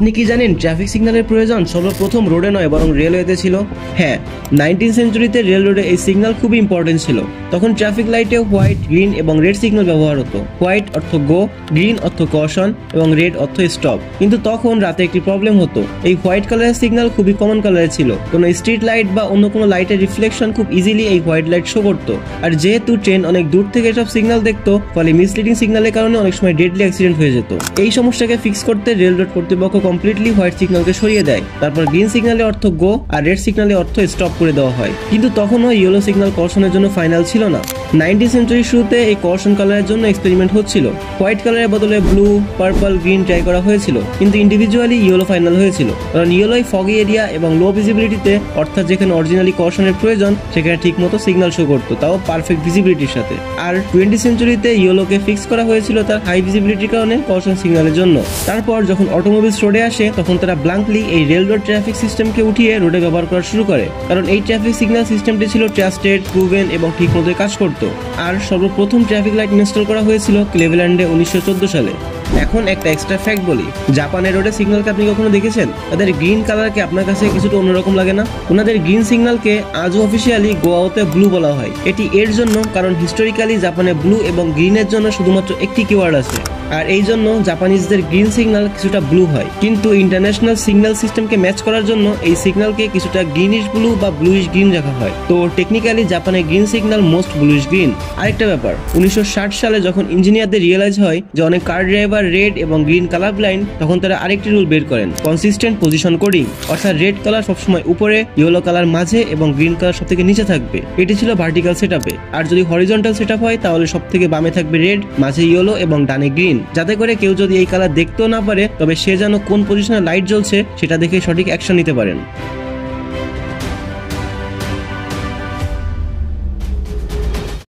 আপনি কি জানেন ট্রাফিক সিগন্যালের প্রয়োজন সর্বপ্রথম রোডে নয় বরং রেলওয়েতে ছিল? হ্যাঁ, 19th সেঞ্চুরিতে রেল রোডে এই সিগন্যাল খুবই ইম্পর্টেন্ট ছিল। তখন ট্রাফিক লাইটে হোয়াইট, গ্রিন এবং রেড সিগন্যাল ব্যবহার হতো। হোয়াইট অর্থ গো, গ্রিন অর্থ কশন এবং রেড অর্থ স্টপ। কিন্তু তখন রাতে একটি প্রবলেম হতো। এই হোয়াইট কালারের সিগন্যাল খুবই কমন কালারে ছিল। কোনো স্ট্রিট লাইট বা অন্য কোনো লাইটের রিফ্লেকশন খুব ইজিলি এই হোয়াইট লাইট শো করতো। আর যেহেতু ট্রেন অনেক দূর থেকে এসব সিগন্যাল দেখতো, ফলে মিসলিডিং সিগন্যালের কারণে অনেক সময় ডেডলি অ্যাক্সিডেন্ট হয়ে যেত। এই সমস্যাকে ফিক্স করতে রেল রোড কর্তৃপক্ষ কমপ্লিটলি হোয়াইট সিগন্যালকে সরিয়ে দেয়। তারপর গ্রিন সিগন্যালের অর্থ গো আর রেড সিগন্যালের অর্থ স্টপ করে দেওয়া হয়। কিন্তু তখনও ইয়েলো সিগন্যাল কর্ষণের জন্য ফাইনাল ছিল না। 19th সেঞ্চুরির শুরুতে এই কর্ষণ কালারের জন্য এক্সপেরিমেন্ট হচ্ছিল। হোয়াইট কালারের বদলে ব্লু, পার্পল, গ্রিন ট্রাই করা হয়েছিল, কিন্তু ইন্ডিভিজুয়ালি ইয়েলো ফাইনাল হয়েছিল। কারণ ইয়েলোই ফগি এরিয়া এবং লো ভিজিবিলিটিতে, অর্থাৎ যেখানে অরিজিনালি কর্ষণের প্রয়োজন সেখানে ঠিক মতো সিগন্যাল শো করতো, তাও পারফেক্ট ভিজিবিলিটির সাথে। আর 20th সেঞ্চুরিতে ইয়েলোকে ফিক্স করা হয়েছিল তার হাই ভিজিবিলিটির কারণে কর্ষণ সিগন্যালের জন্য। তারপর যখন অটোমোবিলস রোডে আসে তখন তারা ব্লাঙ্কলি এই রেল রোড ট্রাফিক সিস্টেমকে উঠিয়ে রোডে ব্যবহার করা শুরু করে, কারণ এই ট্রাফিক সিগন্যাল সিস্টেমটি ছিল ট্রাস্টেড, প্রুভেন এবং ঠিক মতো কাজ করতো। আর সর্বপ্রথম ট্রাফিক লাইট ইনস্টল করা হয়েছিল ক্লেভল্যান্ডে 1914 সালে। এখন একটা এক্সট্রা ফ্যাক্ট বলি, জাপানের রোডে সিগন্যালকে আপনি কখনো দেখেছেন? তাদের গ্রিন কালারকে আপনার কাছে কিছুটা অন্যরকম লাগে না? ওনাদের গ্রিন সিগন্যালকে আজও অফিসিয়ালি গোয়াতে ব্লু বলা হয়। এটি এর জন্য কারণ হিস্টোরিক্যালি জাপানে ব্লু এবং গ্রিনের জন্য শুধুমাত্র একটি কিওয়ার্ড আছে, আর এই জন্য জাপানিজদের গ্রিন সিগন্যাল কিছুটা ব্লু হয়। কিন্তু ইন্টারন্যাশনাল সিগন্যাল সিস্টেমকে ম্যাচ করার জন্য এই সিগন্যালকে কিছুটা গ্রিনিশ ব্লু বা ব্লুইশ গ্রিন রাখা হয়। তো টেকনিক্যালি জাপানের green signal most bluish green. আরেকটা ব্যাপার, 1960 সালে যখন ইঞ্জিনিয়ারদের রিয়েলাইজ হয় যে অনেক কার ড্রাইভার রেড এবং গ্রিন কালার ব্লাইন্ড, তখন তারা আরেকটি রুল বের করেন, কনসিস্টেন্ট পজিশন কোডিং, অর্থাৎ রেড কালার সবসময় উপরে, ইয়েলো কালার মাঝে এবং গ্রিন কালার সব থেকে নিচে থাকবে। এটি ছিল ভার্টিক্যাল সেটআপে। আর যদি হরিজন্টাল সেটআপ হয় তাহলে সব থেকে বামে থাকবে রেড, মাঝে ইয়েলো এবং ডানে গ্রিন, যাতে করে কেউ যদি এই কালার দেখতেও না পারে তবে সে যেন কোন পজিশনে লাইট জ্বলছে সেটা দেখে সঠিক অ্যাকশন নিতে পারেন।